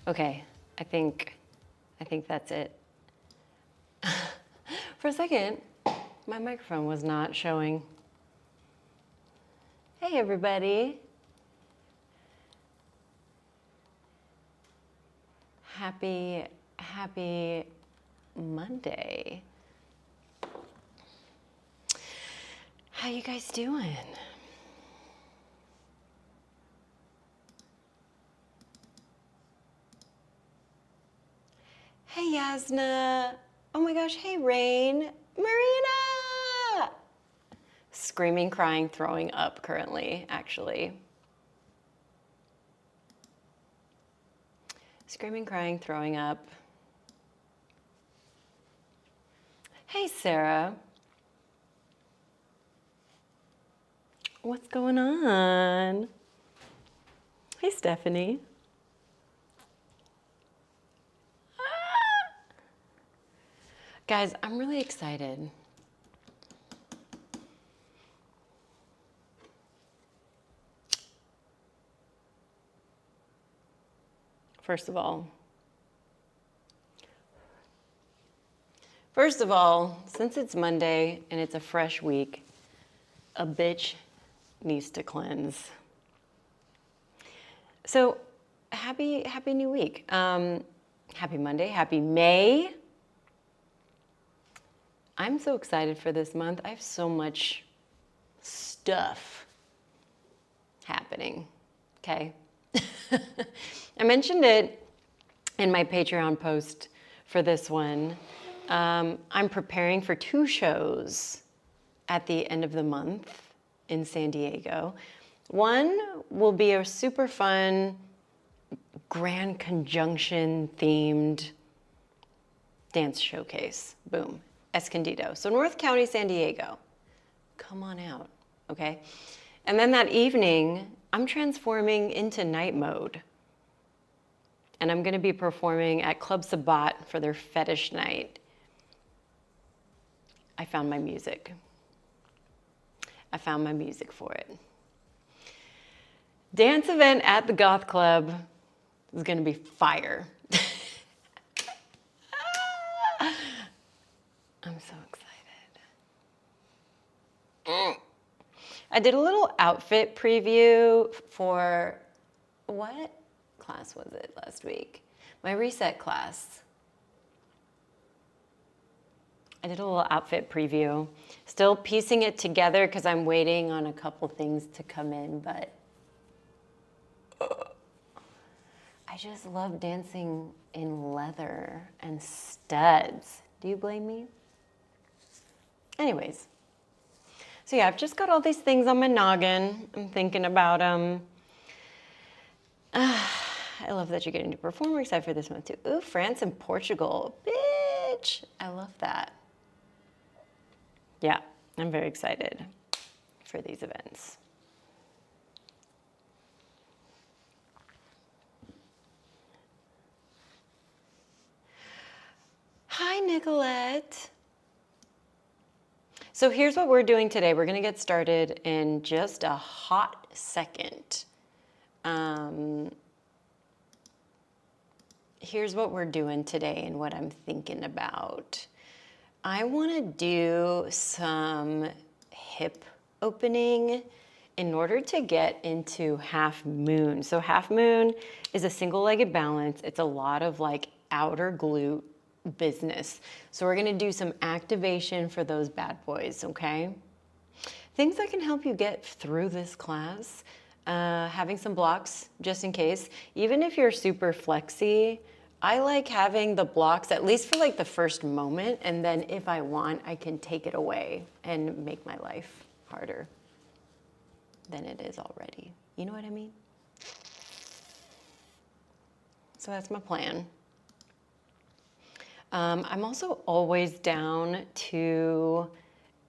Okay, I think that's it. For a second, my microphone was not showing. Hey, everybody. Happy Monday. How you guys doing? Hey, Yasna. Oh my gosh, hey, Rain. Marina! Screaming, crying, throwing up currently, actually. Screaming, crying, throwing up. Hey, Sarah. What's going on? Hey, Stephanie. Guys, I'm really excited. First of all, since it's Monday and it's a fresh week, a bitch needs to cleanse. So, happy new week. Happy Monday, happy May. I'm so excited for this month. I have so much stuff happening, okay? I mentioned it in my Patreon post for this one. I'm preparing for 2 shows at the end of the month in San Diego. One will be a super fun Grand Conjunction themed dance showcase. Boom. Escondido. So North County, San Diego. Come on out, okay? And then that evening, I'm transforming into night mode. And I'm gonna be performing at Club Sabat for their fetish night. I found my music. I found my music for it. Dance event at the Goth Club is gonna be fire. I'm so excited. I did a little outfit preview for, what class was it last week? My reset class. I did a little outfit preview. Still piecing it together because I'm waiting on a couple things to come in, but I just love dancing in leather and studs. Do you blame me? Anyways, so yeah, I've just got all these things on my noggin. I'm thinking about them. I love that you're getting to perform. We're excited for this one too. Ooh, France and Portugal. Bitch, I love that. Yeah, I'm very excited for these events. Hi, Nicolette. So here's what we're doing today. We're gonna get started in just a hot second. Here's what we're doing today and what I'm thinking about. I wanna do some hip opening in order to get into half moon. So half moon is a single-legged balance. It's a lot of like outer glute business. So we're gonna do some activation for those bad boys, okay? Things that can help you get through this class, having some blocks just in case. Even if you're super flexy, I like having the blocks at least for like the first moment, and then if I want, I can take it away and make my life harder than it is already. You know what I mean? So that's my plan. I'm also always down to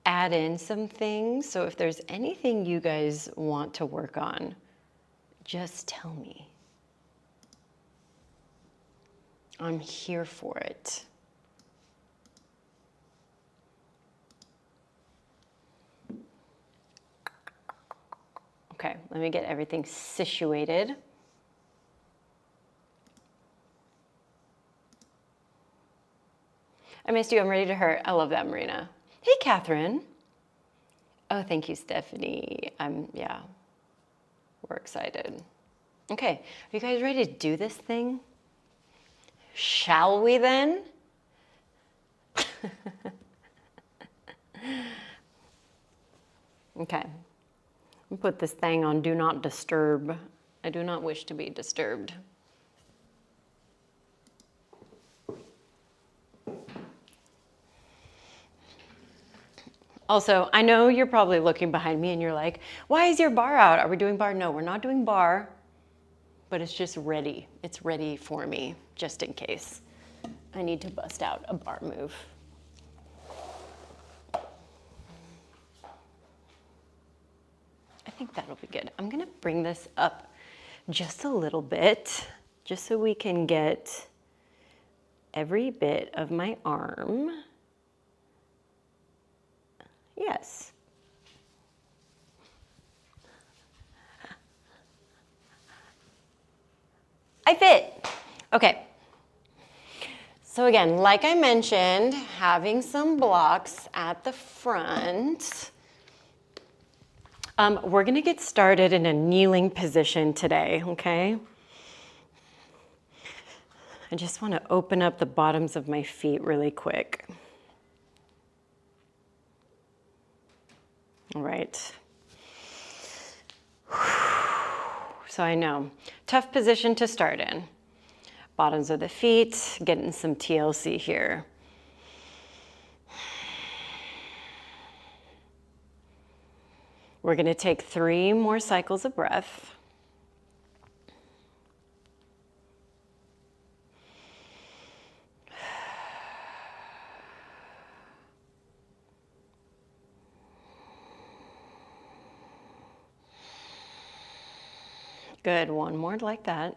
add in some things. So if there's anything you guys want to work on, just tell me. I'm here for it. Okay, let me get everything situated. I missed you. I'm ready to hurt. I love that, Marina. Hey, Catherine. Oh, thank you, Stephanie. Yeah, we're excited. Okay, are you guys ready to do this thing? Shall we then? Okay, I'll put this thing on Do Not Disturb. I do not wish to be disturbed. Also, I know you're probably looking behind me and you're like, why is your bar out? Are we doing bar? No, we're not doing bar, but it's just ready. It's ready for me, just in case I need to bust out a bar move. I think that'll be good. I'm gonna bring this up just a little bit, just so we can get every bit of my arm. Yes. I fit. Okay. So again, like I mentioned, having some blocks at the front. We're gonna get started in a kneeling position today, okay? I just wanna open up the bottoms of my feet really quick. All right. So I know, tough position to start in. Bottoms of the feet, getting some TLC here. We're gonna take 3 more cycles of breath. Good, one more like that.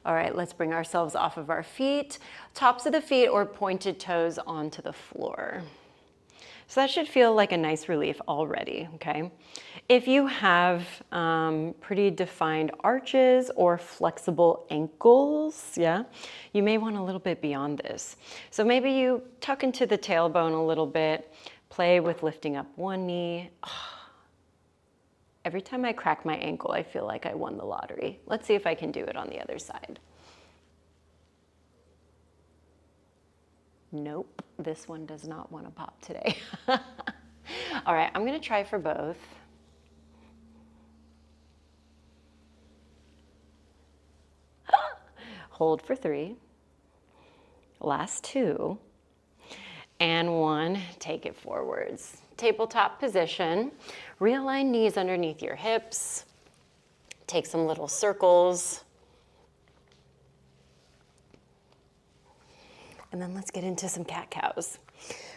All right, let's bring ourselves off of our feet, tops of the feet or pointed toes onto the floor. So that should feel like a nice relief already, okay? If you have pretty defined arches or flexible ankles, yeah, you may want a little bit beyond this. So maybe you tuck into the tailbone a little bit, play with lifting up one knee. Every time I crack my ankle, I feel like I won the lottery. Let's see if I can do it on the other side. Nope, this one does not want to pop today. All right, I'm gonna try for both. Hold for 3. Last 2. And 1, take it forwards. Tabletop position. Realign knees underneath your hips. Take some little circles. And then let's get into some cat-cows.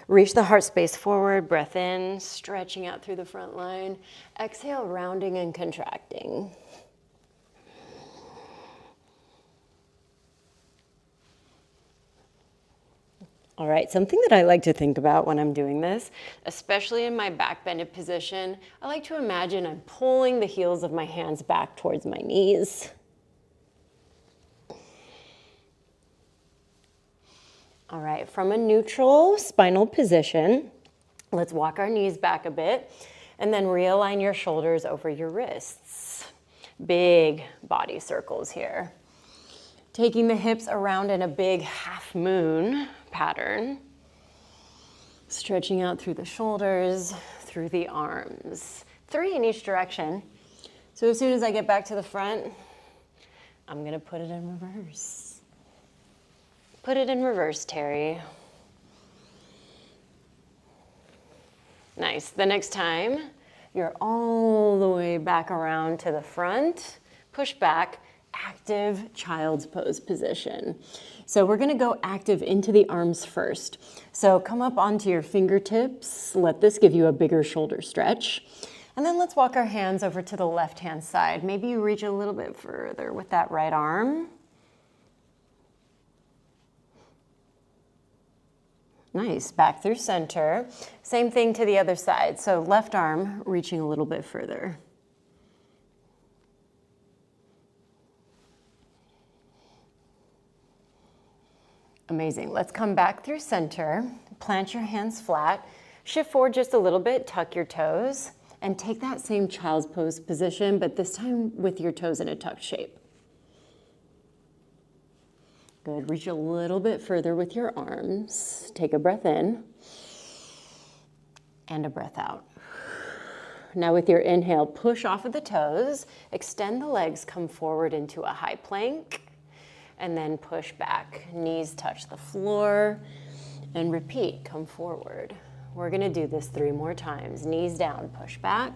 Reach the heart space forward, breath in, stretching out through the front line. Exhale, rounding and contracting. All right, something that I like to think about when I'm doing this, especially in my back bended position, I like to imagine I'm pulling the heels of my hands back towards my knees. All right, from a neutral spinal position, let's walk our knees back a bit and then realign your shoulders over your wrists. Big body circles here. Taking the hips around in a big half moon pattern. Stretching out through the shoulders, through the arms. 3 in each direction. So as soon as I get back to the front, I'm gonna put it in reverse. Put it in reverse, Terry. Nice. The next time, you're all the way back around to the front. Push back, active child's pose position. So we're gonna go active into the arms first. So come up onto your fingertips. Let this give you a bigger shoulder stretch. And then let's walk our hands over to the left-hand side. Maybe you reach a little bit further with that right arm. Nice, back through center. Same thing to the other side. So left arm reaching a little bit further. Amazing. Let's come back through center, plant your hands flat, shift forward just a little bit, tuck your toes, and take that same child's pose position, but this time with your toes in a tucked shape. Good, reach a little bit further with your arms. Take a breath in and a breath out. Now with your inhale, push off of the toes, extend the legs, come forward into a high plank, and then push back. Knees touch the floor, and repeat, come forward. We're gonna do this 3 more times. Knees down, push back.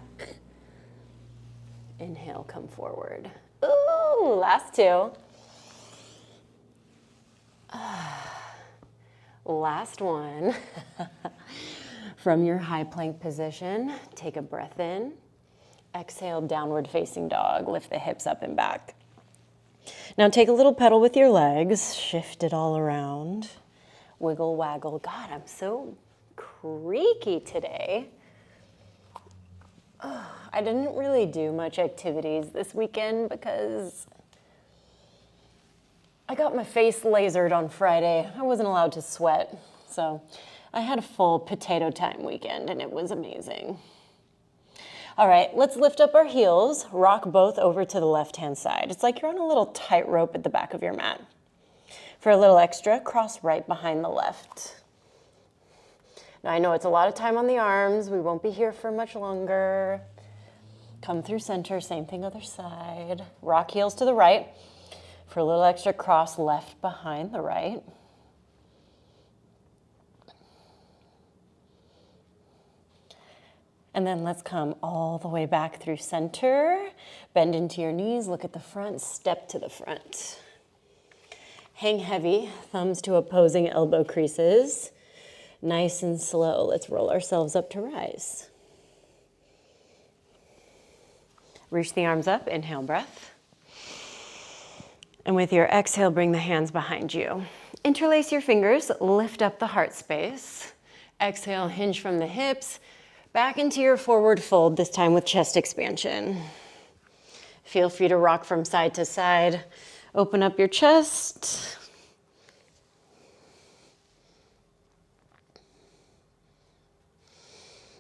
Inhale, come forward. Ooh, last 2. Last one. From your high plank position, take a breath in. Exhale, downward facing dog. Lift the hips up and back. Now take a little pedal with your legs. Shift it all around. Wiggle, waggle. God, I'm so creaky today. I didn't really do much activities this weekend because I got my face lasered on Friday. I wasn't allowed to sweat, so I had a full potato time weekend and it was amazing. All right, let's lift up our heels, rock both over to the left-hand side. It's like you're on a little tightrope at the back of your mat. For a little extra, cross right behind the left. Now I know it's a lot of time on the arms. We won't be here for much longer. Come through center, same thing other side. Rock heels to the right. For a little extra, cross left behind the right. And then let's come all the way back through center. Bend into your knees, look at the front, step to the front. Hang heavy, thumbs to opposing elbow creases. Nice and slow. Let's roll ourselves up to rise. Reach the arms up, inhale, breath. And with your exhale, bring the hands behind you. Interlace your fingers, lift up the heart space. Exhale, hinge from the hips, back into your forward fold, this time with chest expansion. Feel free to rock from side to side. Open up your chest.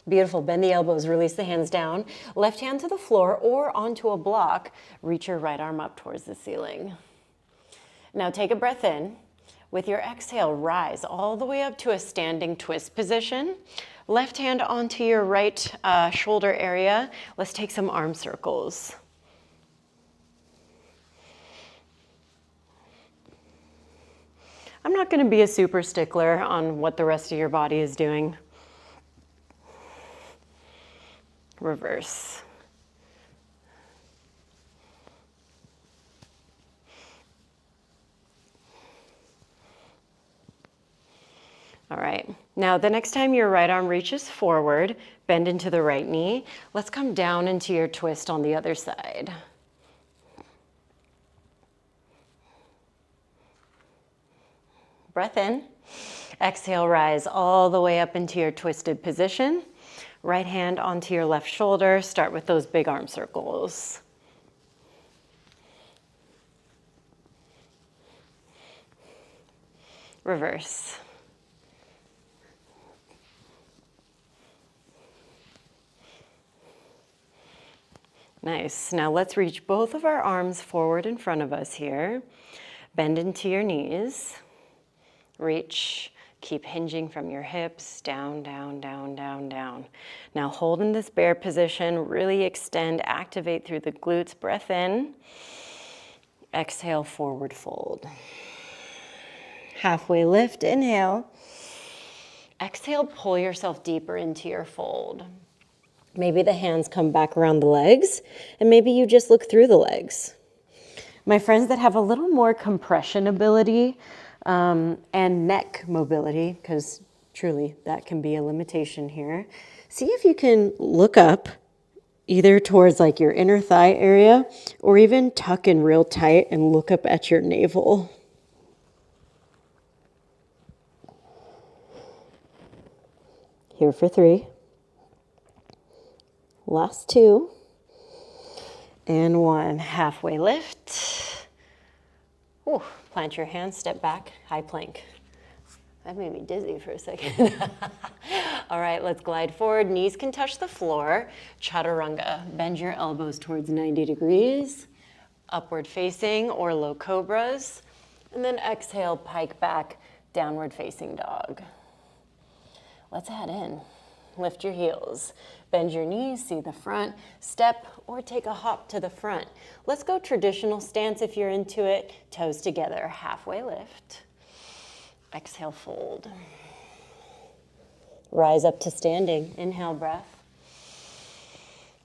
Beautiful, bend the elbows, release the hands down. Left hand to the floor or onto a block. Reach your right arm up towards the ceiling. Now take a breath in. With your exhale, rise all the way up to a standing twist position. Left hand onto your right shoulder area. Let's take some arm circles. I'm not going to be a super stickler on what the rest of your body is doing. Reverse. All right, now the next time your right arm reaches forward, bend into the right knee. Let's come down into your twist on the other side. Breath in. Exhale, rise all the way up into your twisted position. Right hand onto your left shoulder. Start with those big arm circles. Reverse. Nice. Now let's reach both of our arms forward in front of us here. Bend into your knees. Reach. Keep hinging from your hips, down, down, down, down, down. Now hold in this bear position, really extend, activate through the glutes, breath in. Exhale, forward fold. Halfway lift, inhale. Exhale, pull yourself deeper into your fold. Maybe the hands come back around the legs, and maybe you just look through the legs. My friends that have a little more compression ability, and neck mobility, because truly that can be a limitation here. See if you can look up either towards like your inner thigh area or even tuck in real tight and look up at your navel. Here for 3. Last 2. And 1. Halfway lift. Ooh. Plant your hands, step back, high plank. That made me dizzy for a second. All right, let's glide forward. Knees can touch the floor. Chaturanga. Bend your elbows towards 90 degrees. Upward facing or low cobras. And then exhale, pike back, downward facing dog. Let's head in. Lift your heels. Bend your knees, see the front. Step or take a hop to the front. Let's go traditional stance if you're into it. Toes together, halfway lift. Exhale, fold. Rise up to standing. Inhale, breath.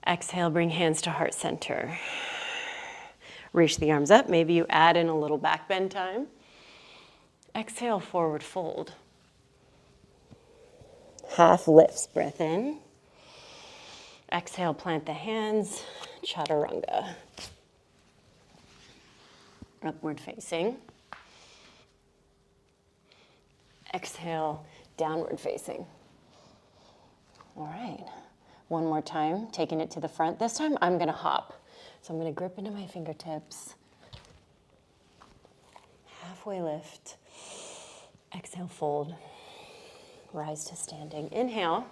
Exhale, bring hands to heart center. Reach the arms up. Maybe you add in a little back bend time. Exhale, forward fold. Half lifts, breath in. Exhale, plant the hands, chaturanga. Upward facing. Exhale, downward facing. All right, one more time, taking it to the front. This time I'm gonna hop. So I'm gonna grip into my fingertips. Halfway lift. Exhale, fold. Rise to standing. Inhale.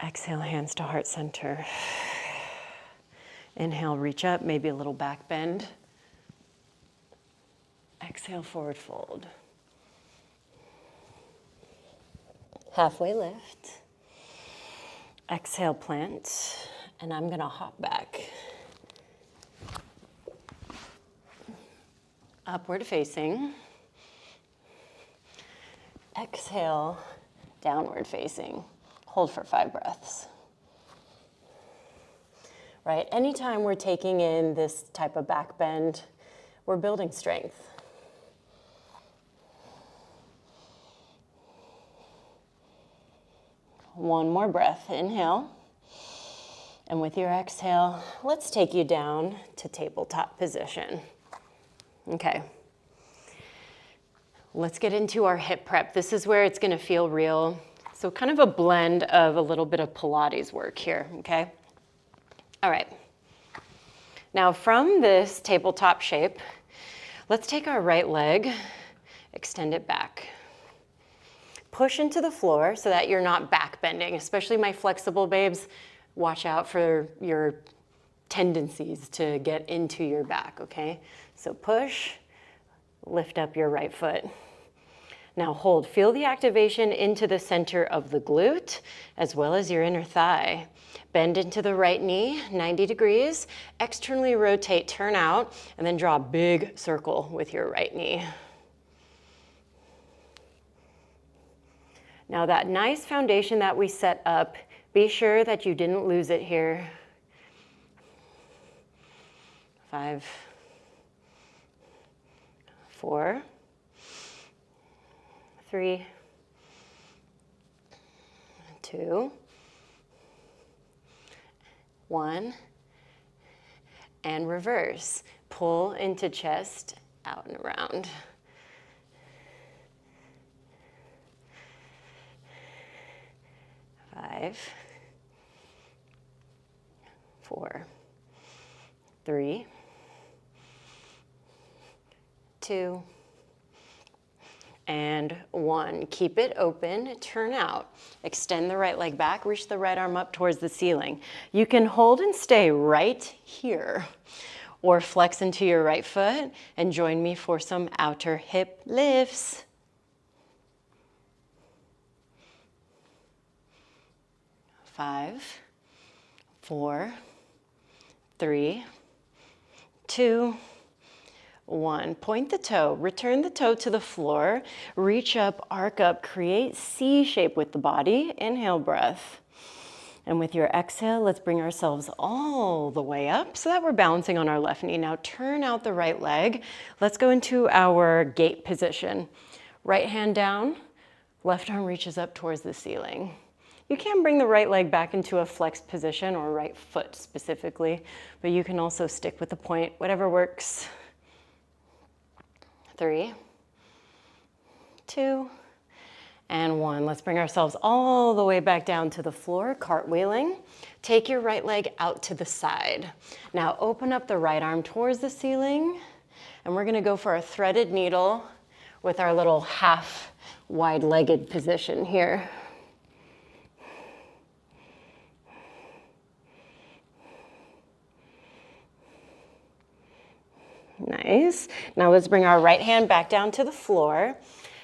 Exhale, hands to heart center. Inhale, reach up, maybe a little back bend. Exhale, forward fold. Halfway lift. Exhale, plant. And I'm gonna hop back. Upward facing. Exhale, downward facing. Hold for 5 breaths. Right, anytime we're taking in this type of back bend, we're building strength. One more breath, inhale. And with your exhale, let's take you down to tabletop position. Okay. Let's get into our hip prep. This is where it's gonna feel real. So kind of a blend of a little bit of Pilates work here, okay? All right. Now from this tabletop shape, let's take our right leg, extend it back. Push into the floor so that you're not back bending, especially my flexible babes. Watch out for your tendencies to get into your back, okay? So push, lift up your right foot. Now hold, feel the activation into the center of the glute as well as your inner thigh. Bend into the right knee, 90 degrees, externally rotate, turn out, and then draw a big circle with your right knee. Now that nice foundation that we set up, be sure that you didn't lose it here. 5, 4, 3, 2, 1, and reverse. Pull into chest, out and around. 5, 4, 3, 2, and 1. Keep it open, turn out. Extend the right leg back, reach the right arm up towards the ceiling. You can hold and stay right here, or flex into your right foot and join me for some outer hip lifts. 5, 4, 3, 2, 1. Point the toe, return the toe to the floor, reach up, arc up, create C shape with the body. Inhale, breath. And with your exhale, let's bring ourselves all the way up so that we're balancing on our left knee. Now turn out the right leg. Let's go into our gate position. Right hand down, left arm reaches up towards the ceiling. You can bring the right leg back into a flexed position, or right foot specifically, but you can also stick with the point, whatever works. 3, 2, and 1. Let's bring ourselves all the way back down to the floor, cartwheeling. Take your right leg out to the side. Now open up the right arm towards the ceiling, and we're gonna go for a threaded needle with our little half wide-legged position here. Nice. Now let's bring our right hand back down to the floor.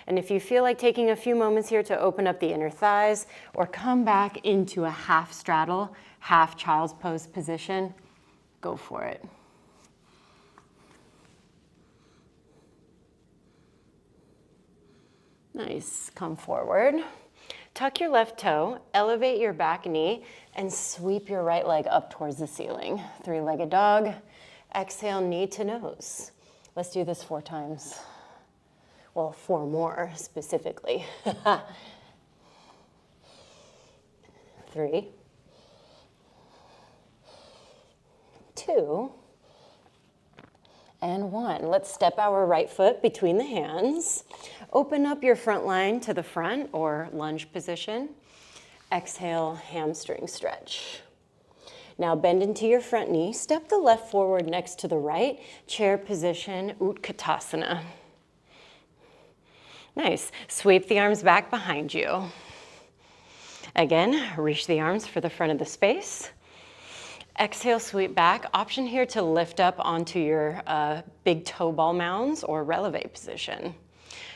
And if you feel like taking a few moments here to open up the inner thighs or come back into a half straddle, half child's pose position, go for it. Nice. Come forward. Tuck your left toe, elevate your back knee, and sweep your right leg up towards the ceiling. Three-legged dog. Exhale, knee to nose. Let's do this 4 times. Well, 4 more specifically. 3, 2, and 1. Let's step our right foot between the hands. Open up your front line to the front or lunge position. Exhale, hamstring stretch. Now bend into your front knee. Step the left forward next to the right. Chair position, Utkatasana. Nice. Sweep the arms back behind you. Again, reach the arms for the front of the space. Exhale, sweep back. Option here to lift up onto your big toe ball mounds or releve position.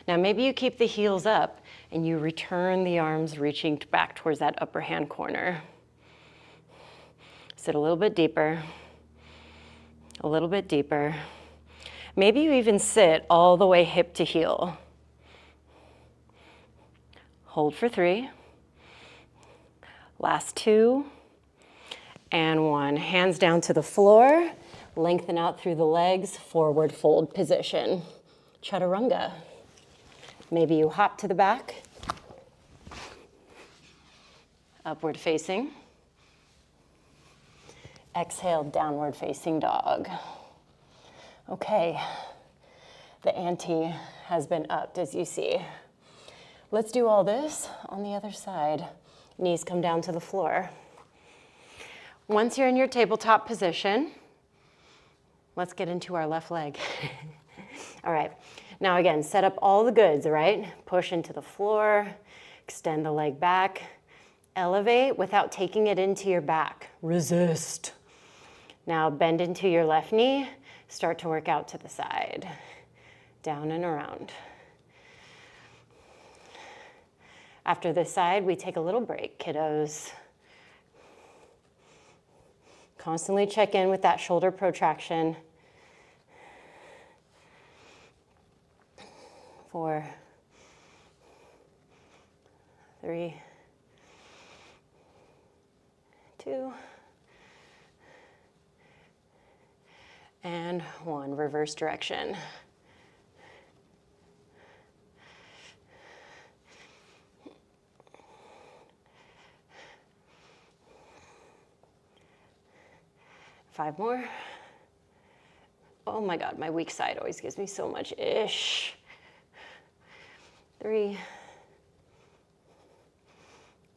Now maybe you keep the heels up and you return the arms reaching back towards that upper hand corner. Sit a little bit deeper, a little bit deeper. Maybe you even sit all the way hip to heel. Hold for 3. Last 2. And 1. Hands down to the floor. Lengthen out through the legs. Forward fold position. Chaturanga. Maybe you hop to the back. Upward facing. Exhale, downward facing dog. Okay, the ante has been upped, as you see. Let's do all this on the other side. Knees come down to the floor. Once you're in your tabletop position, let's get into our left leg. All right, now again, set up all the goods, all right? Push into the floor, extend the leg back, elevate without taking it into your back. Resist. Now bend into your left knee, start to work out to the side, down and around. After this side, we take a little break, kiddos. Constantly check in with that shoulder protraction. 4, 3, 2, and 1. Reverse direction. Five more. Oh my God, my weak side always gives me so much ish. 3,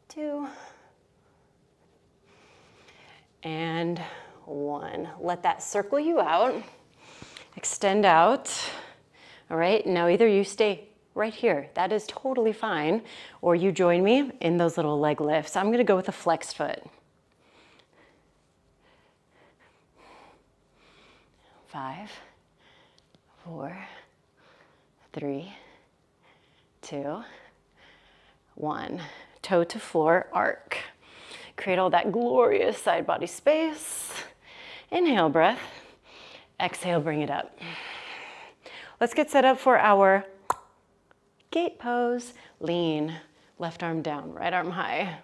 2, and 1. Let that circle you out. Extend out. All right, now either you stay right here, that is totally fine, or you join me in those little leg lifts. I'm gonna go with a flexed foot. 5, 4, 3, 2, 1. Toe to floor arc. Create all that glorious side body space. Inhale, breath. Exhale, bring it up. Let's get set up for our gate pose. Lean, left arm down, right arm high.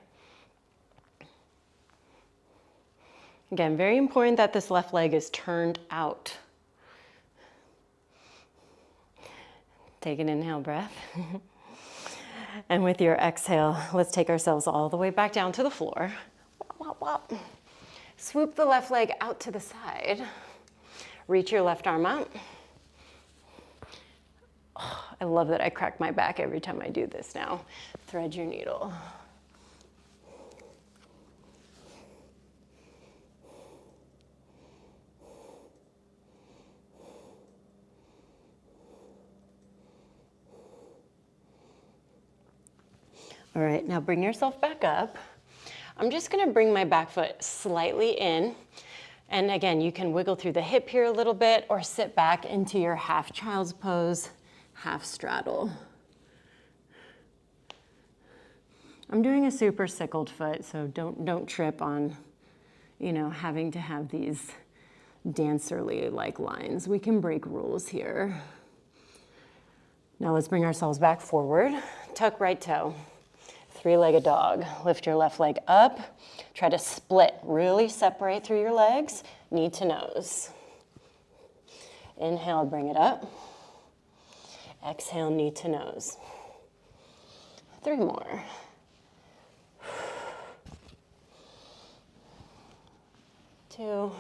Again, very important that this left leg is turned out. Take an inhale breath. And with your exhale, let's take ourselves all the way back down to the floor. Wop, wop. Swoop the left leg out to the side. Reach your left arm up. Oh, I love that I crack my back every time I do this now. Thread your needle. All right, now bring yourself back up. I'm just gonna bring my back foot slightly in. And again, you can wiggle through the hip here a little bit or sit back into your half child's pose, half straddle. I'm doing a super sickled foot, so don't trip on, having to have these dancerly-like lines. We can break rules here. Now let's bring ourselves back forward. Tuck right toe. Three-legged dog. Lift your left leg up. Try to split. Really separate through your legs, knee to nose. Inhale, bring it up. Exhale, knee to nose. 3 more. 2.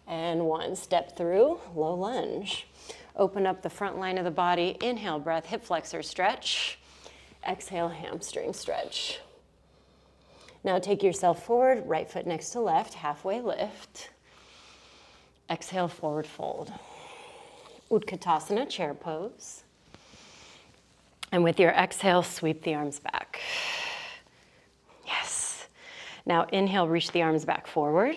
And 1. Step through, low lunge. Open up the front line of the body. Inhale, breath, hip flexor stretch. Exhale, hamstring stretch. Now take yourself forward, right foot next to left, halfway lift. Exhale, forward fold. Utkatasana, chair pose. And with your exhale, sweep the arms back. Yes. Now inhale, reach the arms back forward.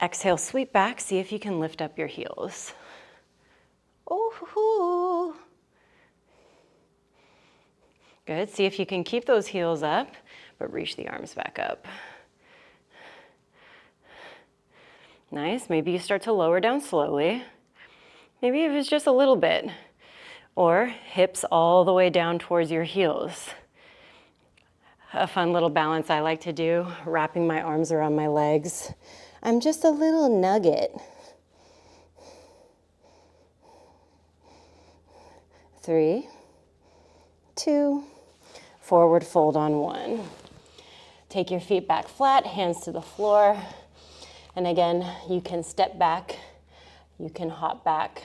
Exhale, sweep back. See if you can lift up your heels. Ooh. Good. See if you can keep those heels up, but reach the arms back up. Nice. Maybe you start to lower down slowly. Maybe if it's just a little bit. Or hips all the way down towards your heels. A fun little balance I like to do, wrapping my arms around my legs. I'm just a little nugget. 3, 2, forward fold on 1. Take your feet back flat, hands to the floor. And again, you can step back, you can hop back.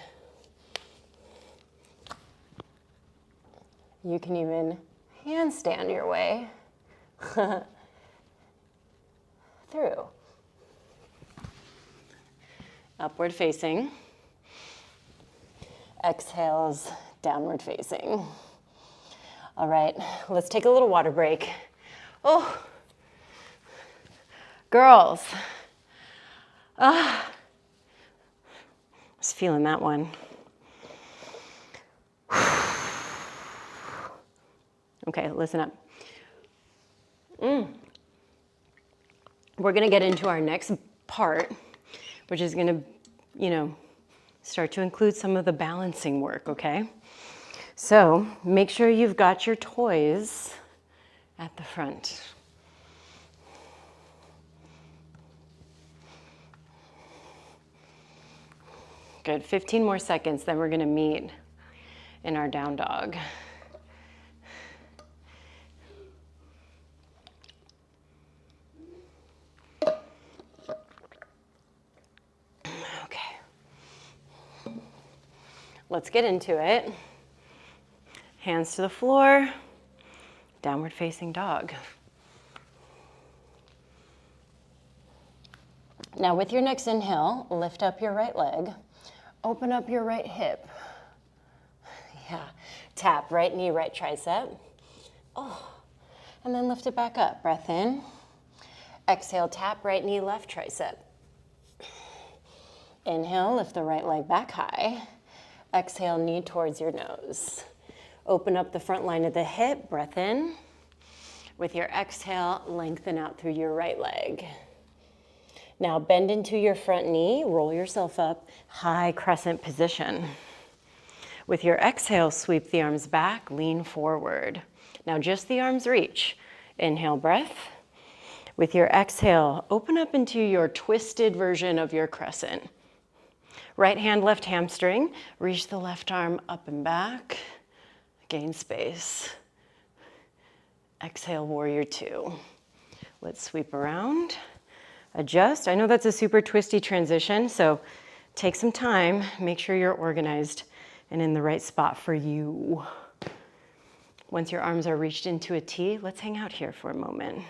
You can even handstand your way through. Upward facing. Exhales, downward facing. All right, let's take a little water break. Oh, girls. I was feeling that one. Okay, listen up. We're gonna get into our next part, which is gonna, start to include some of the balancing work, okay? So make sure you've got your toys at the front. Good, 15 more seconds, then we're gonna meet in our down dog. Okay. Let's get into it. Hands to the floor, downward facing dog. Now with your next inhale, lift up your right leg, open up your right hip. Yeah, tap right knee, right tricep. Oh, and then lift it back up, breath in. Exhale, tap right knee, left tricep. Inhale, lift the right leg back high. Exhale, knee towards your nose. Open up the front line of the hip, breath in. With your exhale, lengthen out through your right leg. Now bend into your front knee, roll yourself up, high crescent position. With your exhale, sweep the arms back, lean forward. Now just the arms reach. Inhale, breath. With your exhale, open up into your twisted version of your crescent. Right hand, left hamstring. Reach the left arm up and back. Gain space. Exhale, warrior 2. Let's sweep around. Adjust. I know that's a super twisty transition, so take some time. Make sure you're organized and in the right spot for you. Once your arms are reached into a T, let's hang out here for a moment.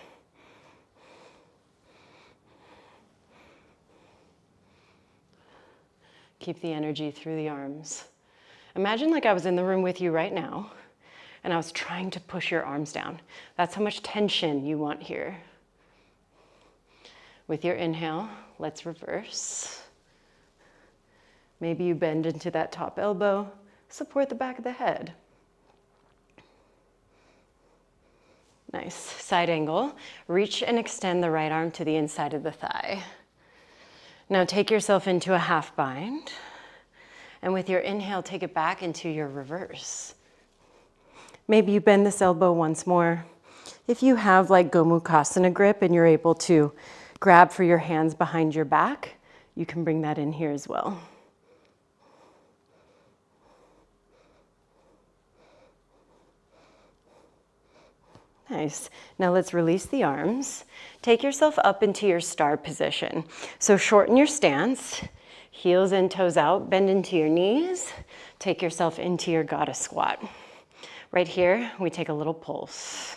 Keep the energy through the arms Imagine like I was in the room with you right now and I was trying to push your arms down. That's how much tension you want here. With your inhale, let's reverse. Maybe you bend into that top elbow, support the back of the head. Nice, side angle. Reach and extend the right arm to the inside of the thigh. Now take yourself into a half bind. And with your inhale, take it back into your reverse. Maybe you bend this elbow once more. If you have like Gomukhasana grip and you're able to grab for your hands behind your back, you can bring that in here as well. Nice. Now let's release the arms. Take yourself up into your star position. So shorten your stance, heels in, toes out, bend into your knees. Take yourself into your goddess squat. Right here, we take a little pulse.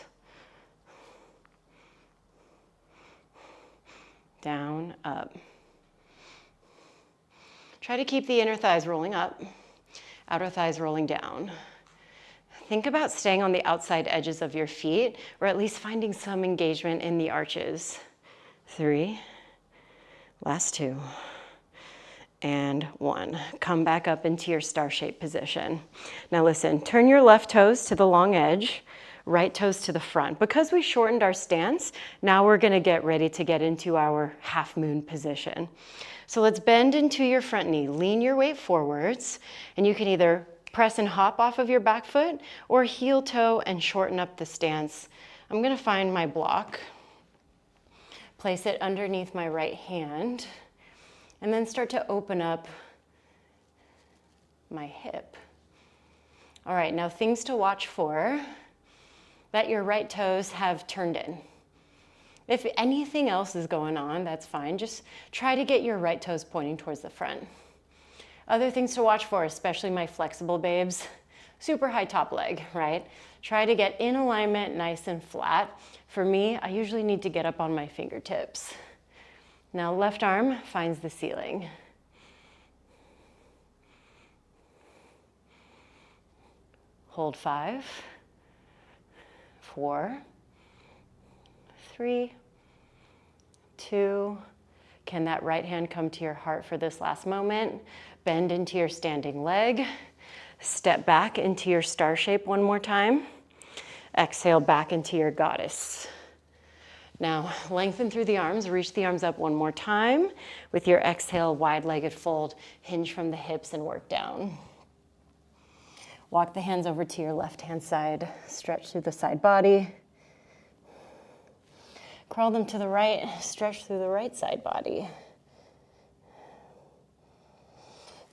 Down, up. Try to keep the inner thighs rolling up, outer thighs rolling down. Think about staying on the outside edges of your feet, or at least finding some engagement in the arches. 3, last 2, and 1. Come back up into your star-shaped position. Now listen, turn your left toes to the long edge, right toes to the front. Because we shortened our stance, now we're gonna get ready to get into our half moon position. So let's bend into your front knee, lean your weight forwards, and you can either press and hop off of your back foot or heel toe and shorten up the stance. I'm gonna find my block, place it underneath my right hand, and then start to open up my hip. All right, now things to watch for, that your right toes have turned in. If anything else is going on, that's fine. Just try to get your right toes pointing towards the front. Other things to watch for, especially my flexible babes, super high top leg, right? Try to get in alignment, nice and flat. For me, I usually need to get up on my fingertips. Now left arm finds the ceiling. Hold 5, 4, 3, 2. Can that right hand come to your heart for this last moment? Bend into your standing leg. Step back into your star shape one more time. Exhale back into your goddess. Now lengthen through the arms, reach the arms up one more time. With your exhale, wide-legged fold, hinge from the hips and work down. Walk the hands over to your left-hand side, stretch through the side body. Crawl them to the right, stretch through the right side body.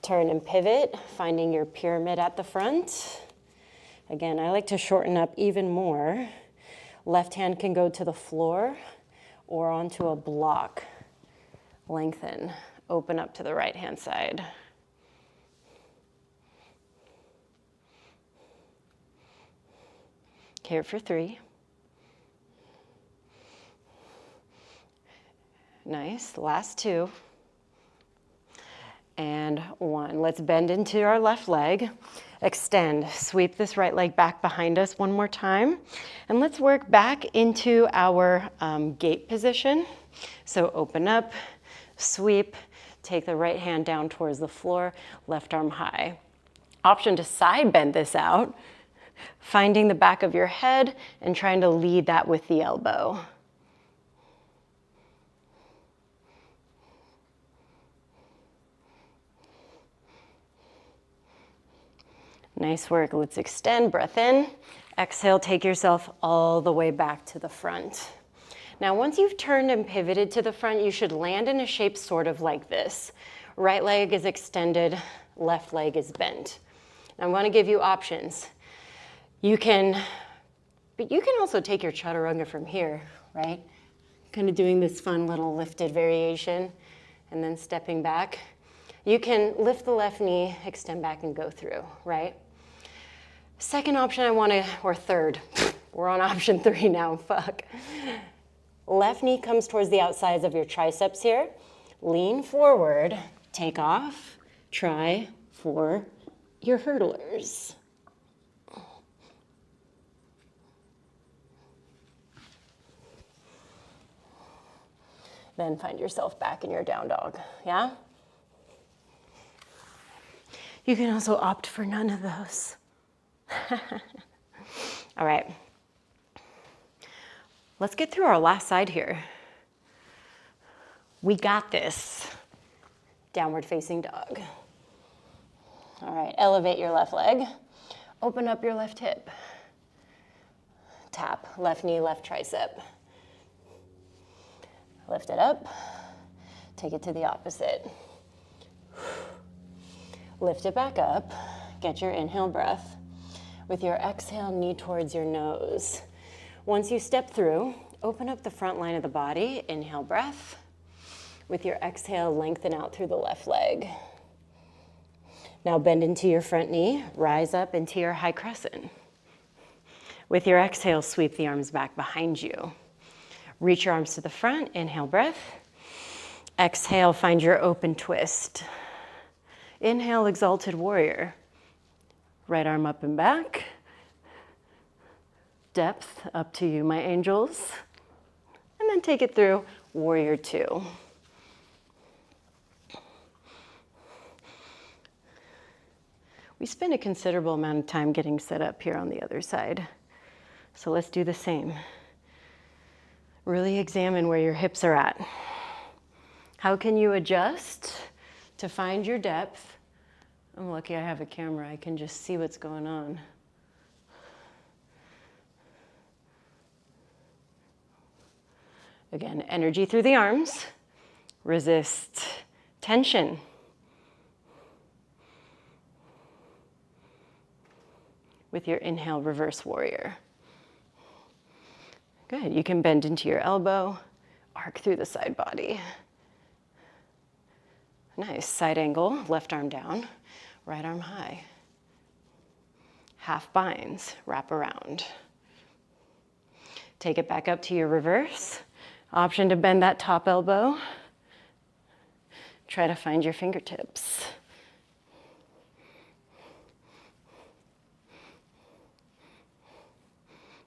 Turn and pivot, finding your pyramid at the front. Again, I like to shorten up even more. Left hand can go to the floor or onto a block. Lengthen, open up to the right-hand side. Here for 3. Nice, last 2. And 1. Let's bend into our left leg. Extend, sweep this right leg back behind us one more time. And let's work back into our gate position. So open up, sweep, take the right hand down towards the floor, left arm high. Option to side bend this out, finding the back of your head and trying to lead that with the elbow. Nice work. Let's extend, breath in. Exhale, take yourself all the way back to the front. Now, once you've turned and pivoted to the front, you should land in a shape sort of like this. Right leg is extended, left leg is bent. Now, I want to give you options. You can also take your chaturanga from here, right? Kind of doing this fun little lifted variation and then stepping back. You can lift the left knee, extend back and go through, right? Second option or third, we're on option 3 now, fuck. Left knee comes towards the outsides of your triceps here. Lean forward, take off, try for your hurdlers. Then find yourself back in your down dog, yeah? You can also opt for none of those. All right. Let's get through our last side here. We got this. Downward facing dog. All right, elevate your left leg. Open up your left hip. Tap, left knee, left tricep. Lift it up. Take it to the opposite. Lift it back up. Get your inhale breath. With your exhale, knee towards your nose. Once you step through, open up the front line of the body. Inhale breath. With your exhale, lengthen out through the left leg. Now bend into your front knee. Rise up into your high crescent. With your exhale, sweep the arms back behind you. Reach your arms to the front. Inhale breath. Exhale, find your open twist. Inhale, exalted warrior. Right arm up and back. Depth, up to you, my angels. And then take it through warrior two. We spend a considerable amount of time getting set up here on the other side. So let's do the same. Really examine where your hips are at. How can you adjust to find your depth? I'm lucky I have a camera. I can just see what's going on. Again, energy through the arms. Resist tension. With your inhale, reverse warrior. Good, you can bend into your elbow, arc through the side body. Nice, side angle, left arm down, right arm high. Half binds, wrap around. Take it back up to your reverse. Option to bend that top elbow. Try to find your fingertips.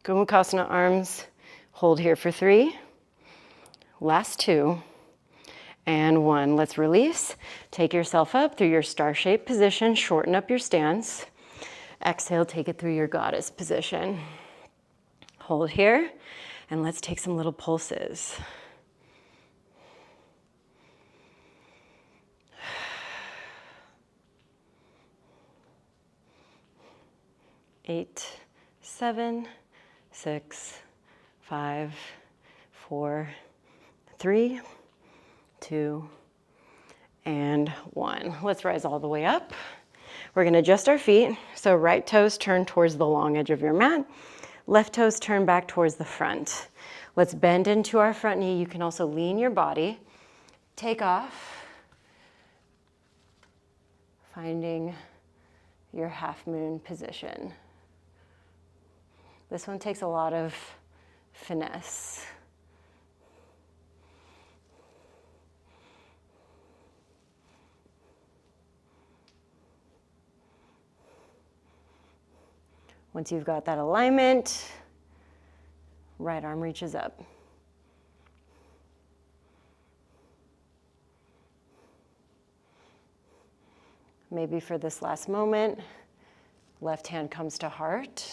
Gomukhasana arms. Hold here for 3, last 2, and 1. Let's release. Take yourself up through your star-shaped position. Shorten up your stance. Exhale, take it through your goddess position. Hold here, and let's take some little pulses. 8, 7, 6, 5, 4, 3, 2, and 1. Let's rise all the way up. We're going to adjust our feet. So right toes turn towards the long edge of your mat. Left toes turn back towards the front. Let's bend into our front knee. You can also lean your body. Take off. Finding your half moon position. This one takes a lot of finesse. Once you've got that alignment, right arm reaches up. Maybe for this last moment, left hand comes to heart.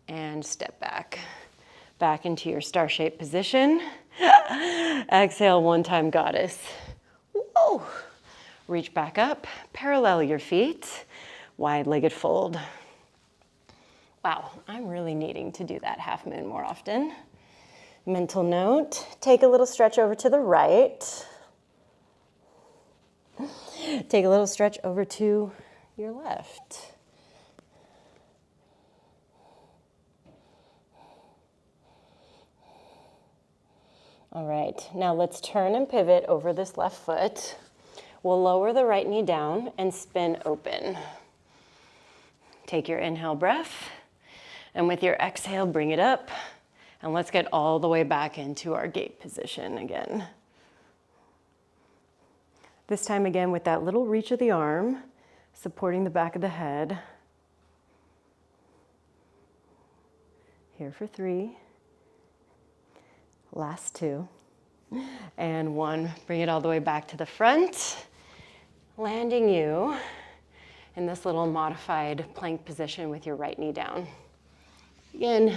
And step back. Back into your star-shaped position. Exhale, one-time goddess. Whoa! Reach back up, parallel your feet, wide-legged fold. Wow, I'm really needing to do that half moon more often. Mental note, take a little stretch over to the right. Take a little stretch over to your left. All right, now let's turn and pivot over this left foot. We'll lower the right knee down and spin open. Take your inhale breath, and with your exhale, bring it up. And let's get all the way back into our gate position again. This time again with that little reach of the arm, supporting the back of the head. Here for 3. Last 2. And 1. Bring it all the way back to the front, landing you in this little modified plank position with your right knee down. Again,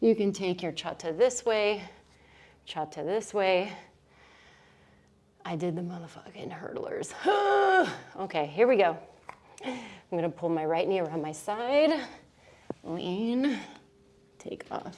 you can take your chatta this way, chatta this way. I did the motherfucking hurdlers. Okay, here we go. I'm gonna pull my right knee around my side, lean, take off.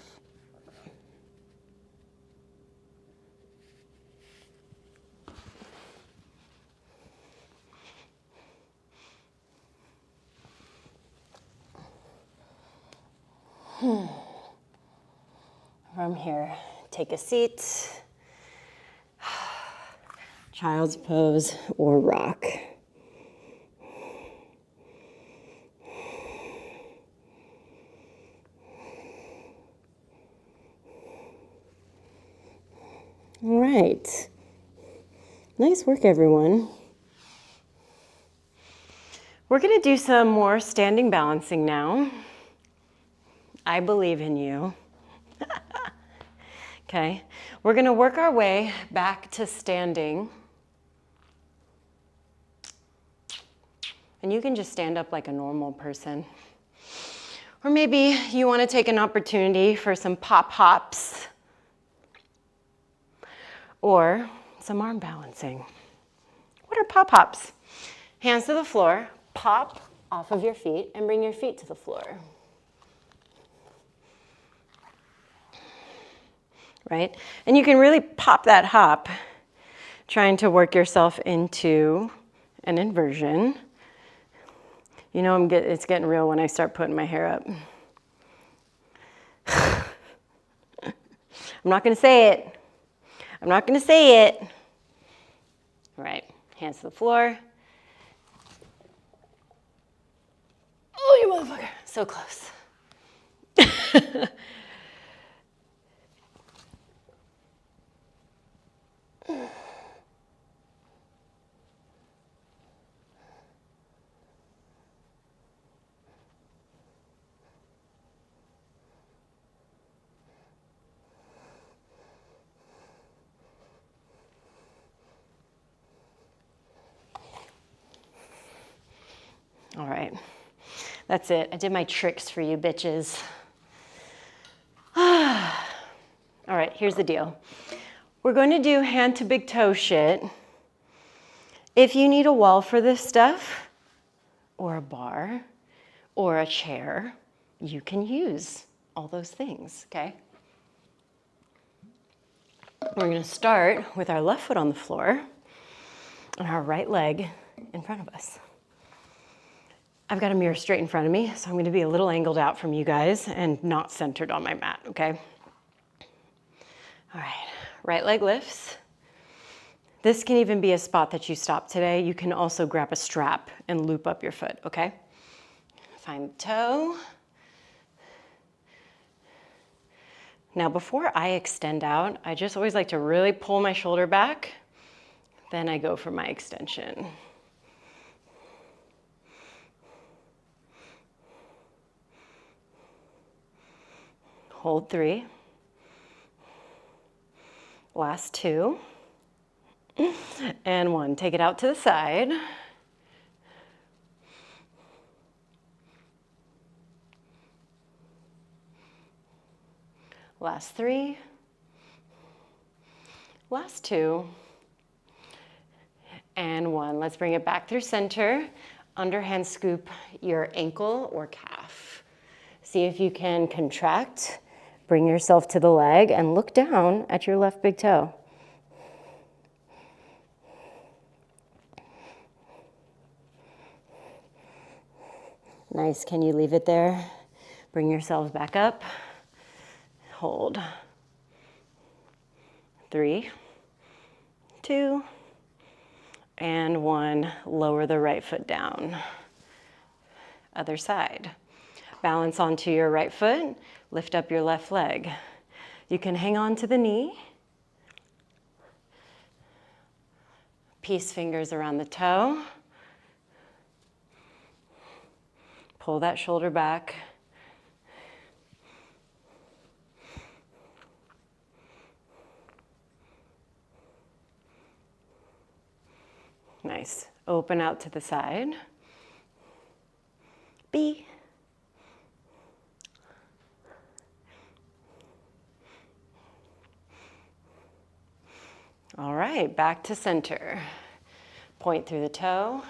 From here, take a seat, child's pose or rock. All right, nice work, everyone. We're gonna do some more standing balancing now. I believe in you. Okay, we're gonna work our way back to standing. And you can just stand up like a normal person. Or maybe you wanna take an opportunity for some pop hops or some arm balancing. What are pop hops? Hands to the floor, pop off of your feet and bring your feet to the floor. Right? And you can really pop that hop, trying to work yourself into an inversion. You know, it's getting real when I start putting my hair up. I'm not gonna say it. I'm not gonna say it. All right, hands to the floor. Oh, you motherfucker, so close. All right, that's it. I did my tricks for you bitches. All right, here's the deal. We're going to do hand to big toe shit. If you need a wall for this stuff, or a bar, or a chair, you can use all those things, okay? We're gonna start with our left foot on the floor and our right leg in front of us. I've got a mirror straight in front of me, so I'm gonna be a little angled out from you guys and not centered on my mat, okay? All right, right leg lifts. This can even be a spot that you stop today. You can also grab a strap and loop up your foot, okay? Find the toe. Now, before I extend out, I just always like to really pull my shoulder back. Then I go for my extension. Hold 3. Last 2. And 1. Take it out to the side. Last 3. Last 2. And 1. Let's bring it back through center. Underhand scoop your ankle or calf. See if you can contract. Bring yourself to the leg and look down at your left big toe. Nice, can you leave it there? Bring yourselves back up. Hold. 3, 2, and 1. Lower the right foot down. Other side. Balance onto your right foot. Lift up your left leg. You can hang on to the knee. peace fingers around the toe. Pull that shoulder back. Nice. Open out to the side. B. All right, back to center. Point through the toe,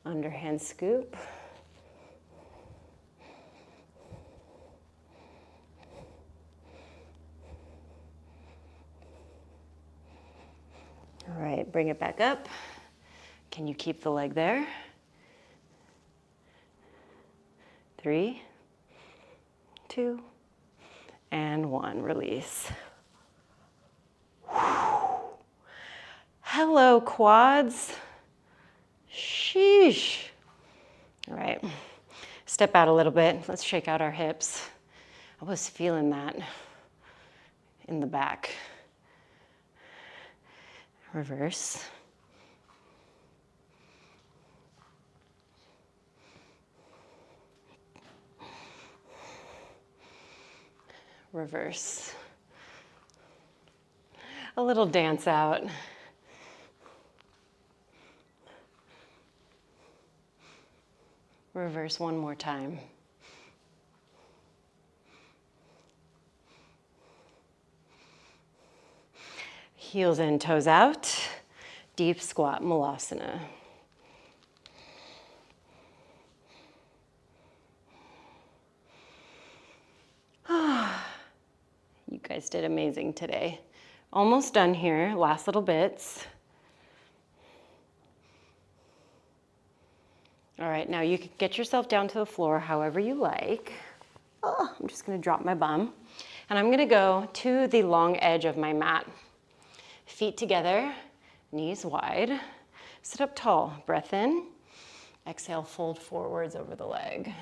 underhand scoop. All right, bring it back up. Can you keep the leg there? 3, 2, and 1. Release. Hello, quads. Sheesh. All right, step out a little bit. Let's shake out our hips. I was feeling that in the back. Reverse. Reverse. A little dance out. Reverse one more time. Heels in, toes out. Deep squat, malasana. You guys did amazing today. Almost done here, last little bits. All right, now you can get yourself down to the floor however you like. Oh, I'm just gonna drop my bum. And I'm gonna go to the long edge of my mat. Feet together, knees wide. Sit up tall, breath in. Exhale, fold forwards over the leg.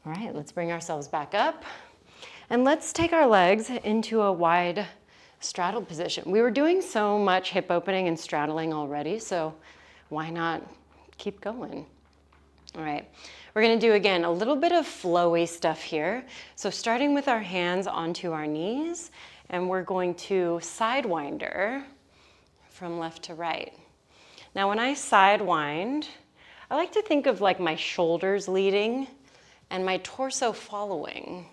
All right, let's bring ourselves back up. And let's take our legs into a wide straddle position. We were doing so much hip opening and straddling already, so why not keep going? All right, we're gonna do again a little bit of flowy stuff here. So starting with our hands onto our knees, and we're going to sidewinder from left to right. Now when I sidewind, I like to think of like my shoulders leading and my torso following.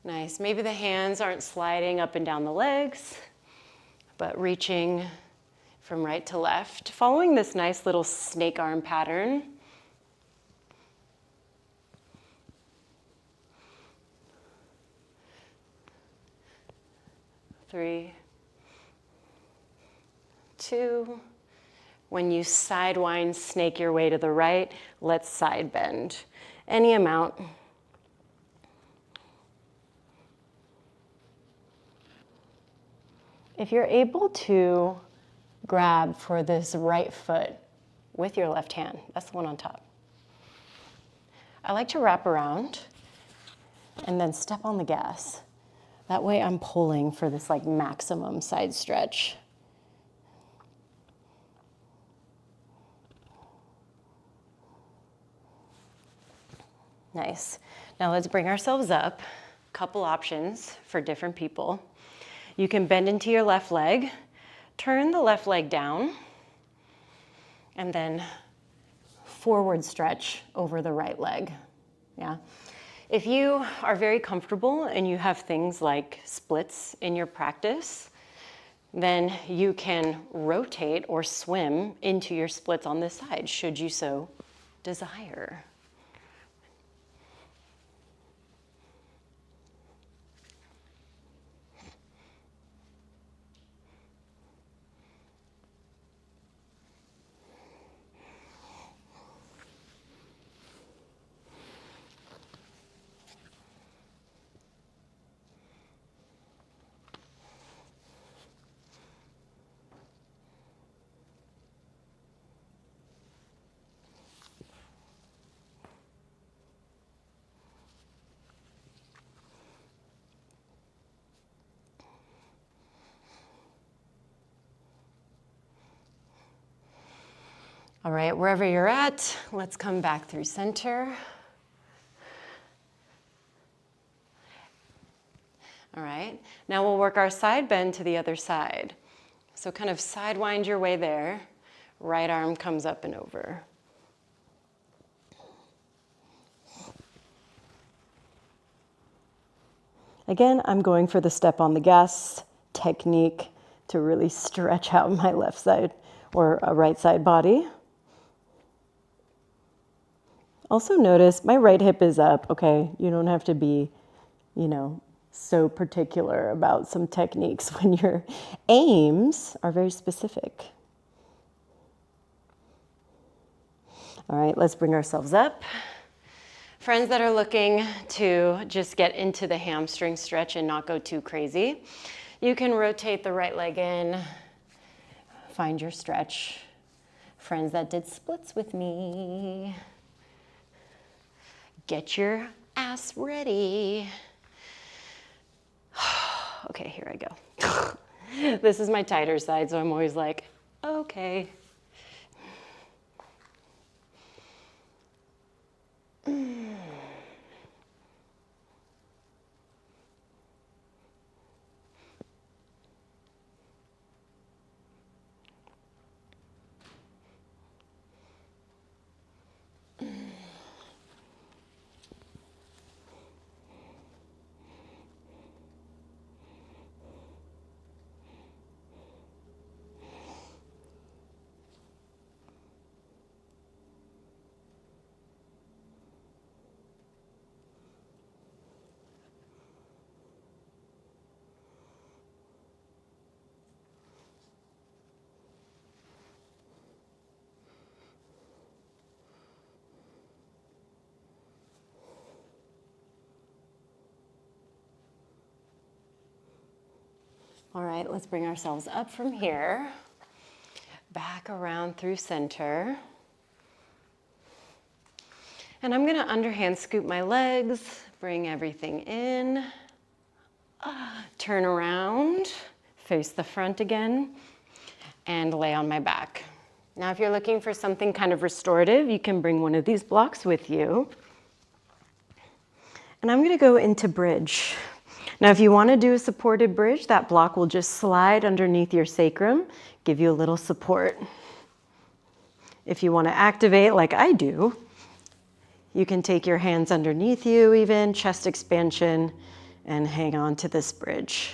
Nice. Maybe the hands aren't sliding up and down the legs, but reaching from right to left, following this nice little snake arm pattern. Three, 2. When you sidewind, snake your way to the right, let's side bend. Any amount. If you're able to grab for this right foot with your left hand, that's the one on top. I like to wrap around and then step on the gas. That way I'm pulling for this like maximum side stretch. Nice. Now let's bring ourselves up. Couple options for different people. You can bend into your left leg, turn the left leg down, and then forward stretch over the right leg. Yeah. If you are very comfortable and you have things like splits in your practice, then you can rotate or swim into your splits on this side, should you so desire. All right, wherever you're at, let's come back through center. All right, now we'll work our side bend to the other side. So kind of side wind your way there. Right arm comes up and over. Again, I'm going for the step on the gas technique to really stretch out my left side or a right side body. Also notice my right hip is up, okay? You don't have to be, so particular about some techniques when your aims are very specific. All right, let's bring ourselves up. Friends that are looking to just get into the hamstring stretch and not go too crazy, you can rotate the right leg in, find your stretch. Friends that did splits with me, get your ass ready. Okay, here I go. This is my tighter side, so I'm always like, okay. All right, let's bring ourselves up from here, back around through center. And I'm gonna underhand scoop my legs, bring everything in, turn around, face the front again, and lay on my back. Now, if you're looking for something kind of restorative, you can bring one of these blocks with you. And I'm gonna go into bridge. Now, if you want to do a supported bridge, that block will just slide underneath your sacrum, give you a little support. If you want to activate like I do, you can take your hands underneath you even, chest expansion, and hang on to this bridge.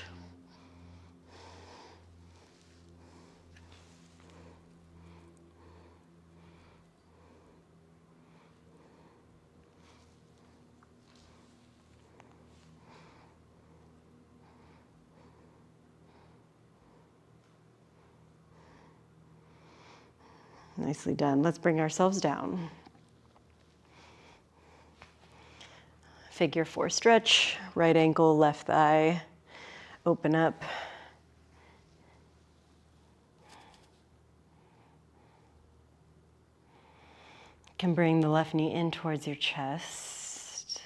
Nicely done. Let's bring ourselves down. Figure 4 stretch, right ankle, left thigh, open up. You can bring the left knee in towards your chest.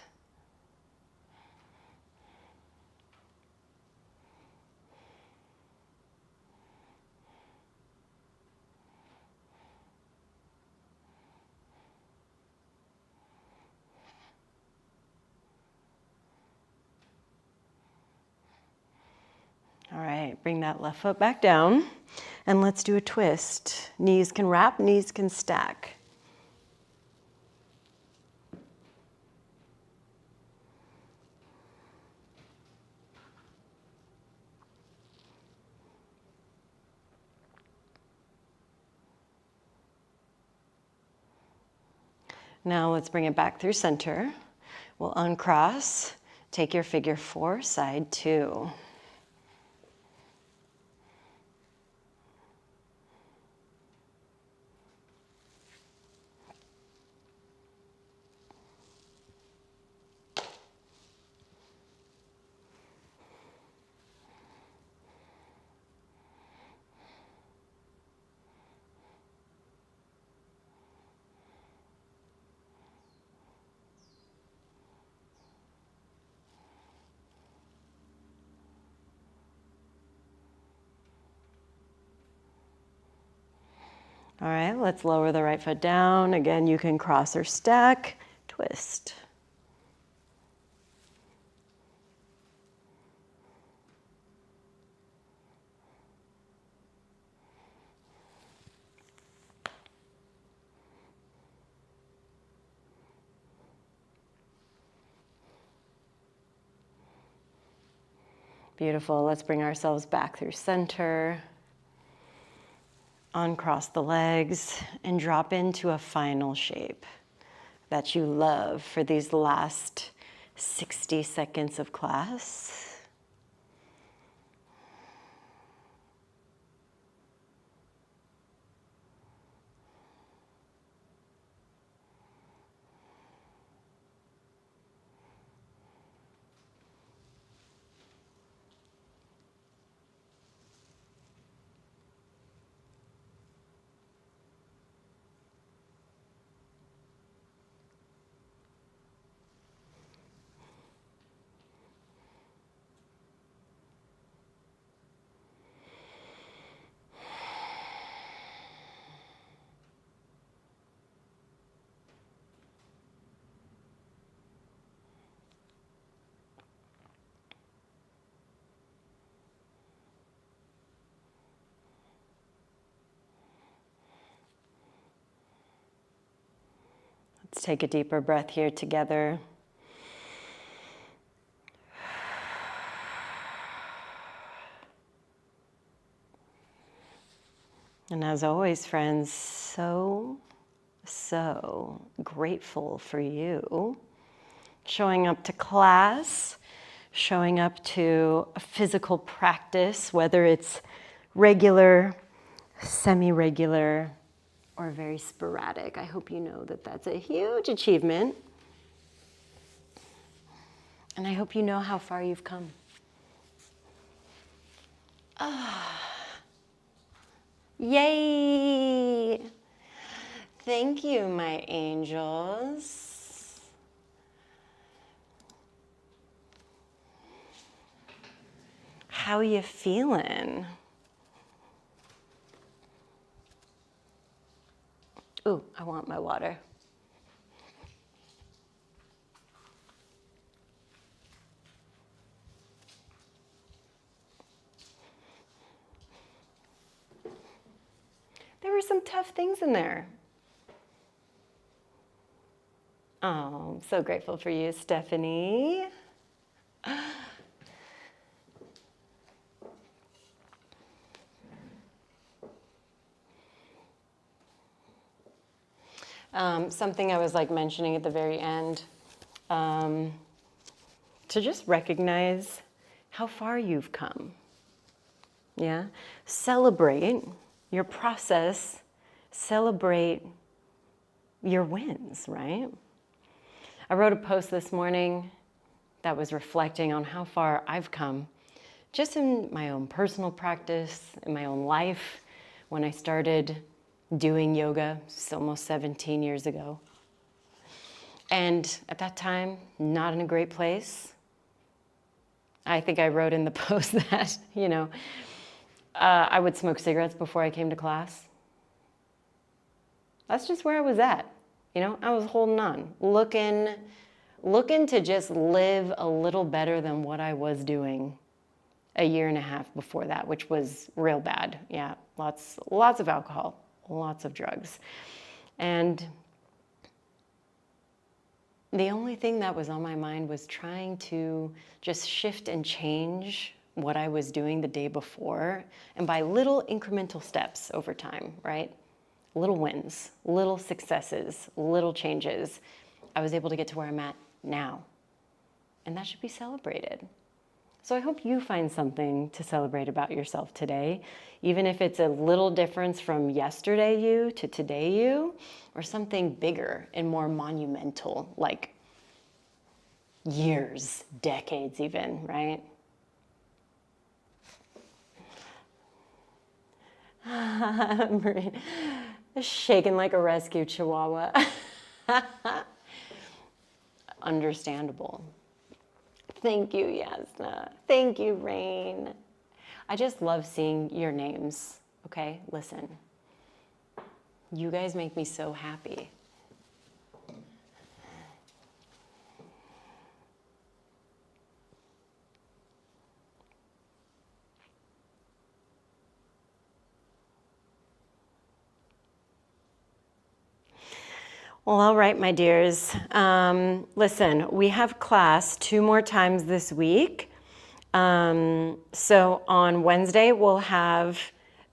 All right, bring that left foot back down, and let's do a twist. Knees can wrap, knees can stack. Now let's bring it back through center. We'll uncross, take your figure 4, side 2. All right, let's lower the right foot down. Again, you can cross or stack, twist. Beautiful. Let's bring ourselves back through center. Uncross the legs and drop into a final shape that you love for these last 60 seconds of class. Let's take a deeper breath here together. And as always, friends, so grateful for you showing up to class, showing up to a physical practice, whether it's regular, semi-regular, or very sporadic. I hope you know that that's a huge achievement. And I hope you know how far you've come. Yay! Thank you, my angels. How you feeling? Ooh, I want my water. There were some tough things in there. Oh, I'm so grateful for you, Stephanie. Something I was mentioning at the very end, to just recognize how far you've come. Yeah? Celebrate your process, celebrate your wins, right? I wrote a post this morning that was reflecting on how far I've come just in my own personal practice, in my own life, when I started doing yoga almost 17 years ago. And at that time, not in a great place. I think I wrote in the post that, I would smoke cigarettes before I came to class. That's just where I was at. I was holding on, looking to just live a little better than what I was doing a year and a half before that, which was real bad. Yeah, lots of alcohol, lots of drugs. And the only thing that was on my mind was trying to just shift and change what I was doing the day before, and by little incremental steps over time, right? Little wins, little successes, little changes, I was able to get to where I'm at now. And that should be celebrated. So I hope you find something to celebrate about yourself today, even if it's a little difference from yesterday you to today you, or something bigger and more monumental, like years, decades even, right? Shaking like a rescue chihuahua. Understandable. Thank you, Yasna. Thank you, Rain. I just love seeing your names, okay? Listen. You guys make me so happy. Well, all right, my dears. Listen, we have class 2 more times this week. So on Wednesday, we'll have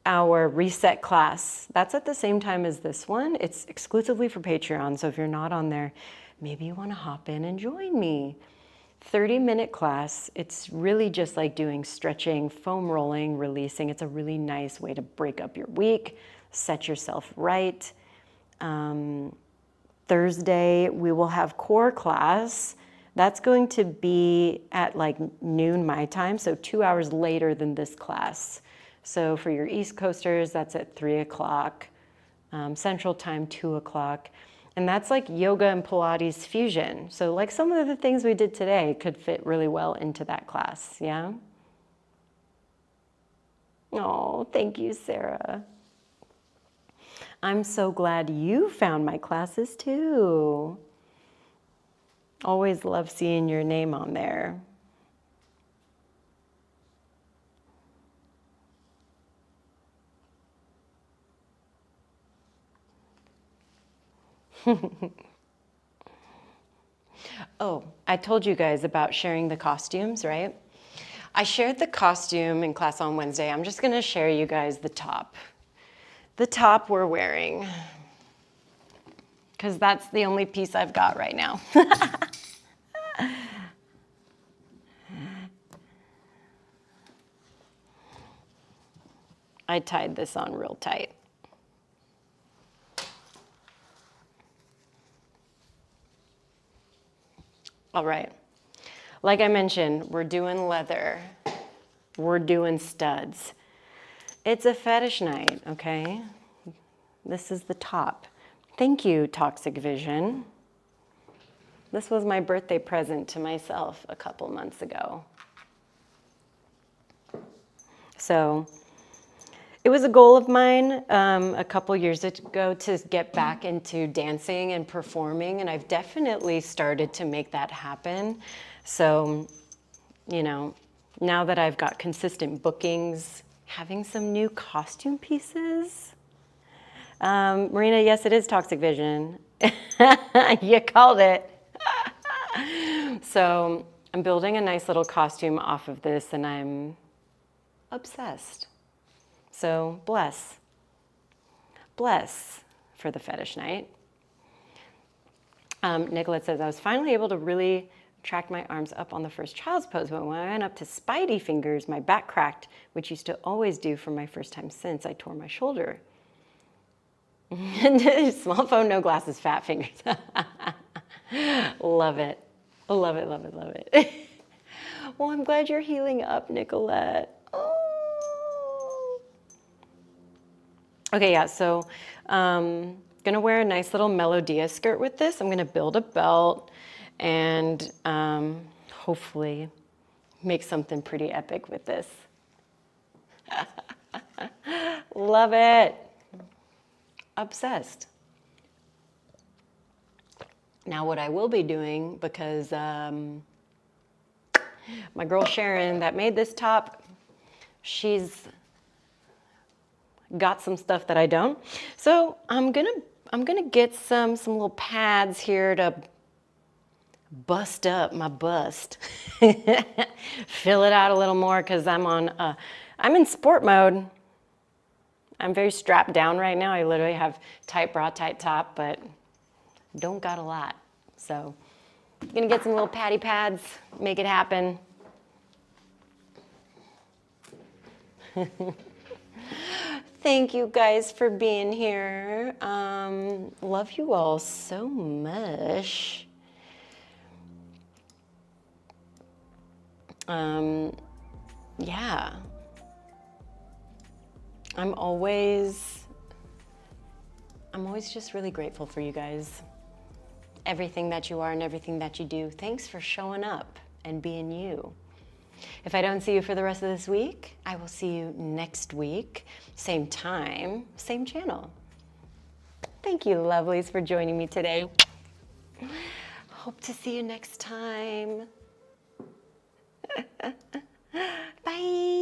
our reset class. That's at the same time as this one. It's exclusively for Patreon. So if you're not on there, maybe you want to hop in and join me. 30-minute class. It's really just like doing stretching, foam rolling, releasing. It's a really nice way to break up your week, set yourself right. Thursday, we will have core class. That's going to be at like noon my time, so 2 hours later than this class. So for your East Coasters, that's at 3 o'clock, Central Time, 2 o'clock. And that's like yoga and Pilates fusion. So like some of the things we did today could fit really well into that class, yeah? Oh, thank you, Sarah. I'm so glad you found my classes too. Always love seeing your name on there. Oh, I told you guys about sharing the costumes, right? I shared the costume in class on Wednesday. I'm just gonna share you guys the top. The top we're wearing, because that's the only piece I've got right now. I tied this on real tight. All right, like I mentioned, we're doing leather, we're doing studs. It's a fetish night, okay? This is the top. Thank you, Toxic Vision. This was my birthday present to myself a couple months ago. So it was a goal of mine a couple years ago to get back into dancing and performing, and I've definitely started to make that happen. So, you know, now that I've got consistent bookings, having some new costume pieces. Marina, yes, it is Toxic Vision. You called it. So I'm building a nice little costume off of this, and I'm obsessed. So bless for the fetish night. Nicolette says, I was finally able to really track my arms up on the first child's pose, but when I went up to Spidey fingers, my back cracked, which used to always do for my first time since I tore my shoulder. Small phone, no glasses, fat fingers. Love it. Love it, love it, love it. Well, I'm glad you're healing up, Nicolette. Oh. Okay, yeah, so gonna wear a nice little Melodia skirt with this. I'm gonna build a belt and hopefully make something pretty epic with this. Love it. Obsessed. Now what I will be doing, because my girl Sharon that made this top, she's got some stuff that I don't. So I'm gonna get some little pads here to bust up my bust. Fill it out a little more because I'm in sport mode. I'm very strapped down right now. I literally have tight bra, tight top, but don't got a lot. So I'm gonna get some little patty pads, make it happen. Thank you guys for being here. Love you all so much. Yeah. I'm always just really grateful for you guys. Everything that you are and everything that you do. Thanks for showing up and being you. If I don't see you for the rest of this week, I will see you next week. Same time, same channel. Thank you, lovelies, for joining me today. Hope to see you next time. Bye.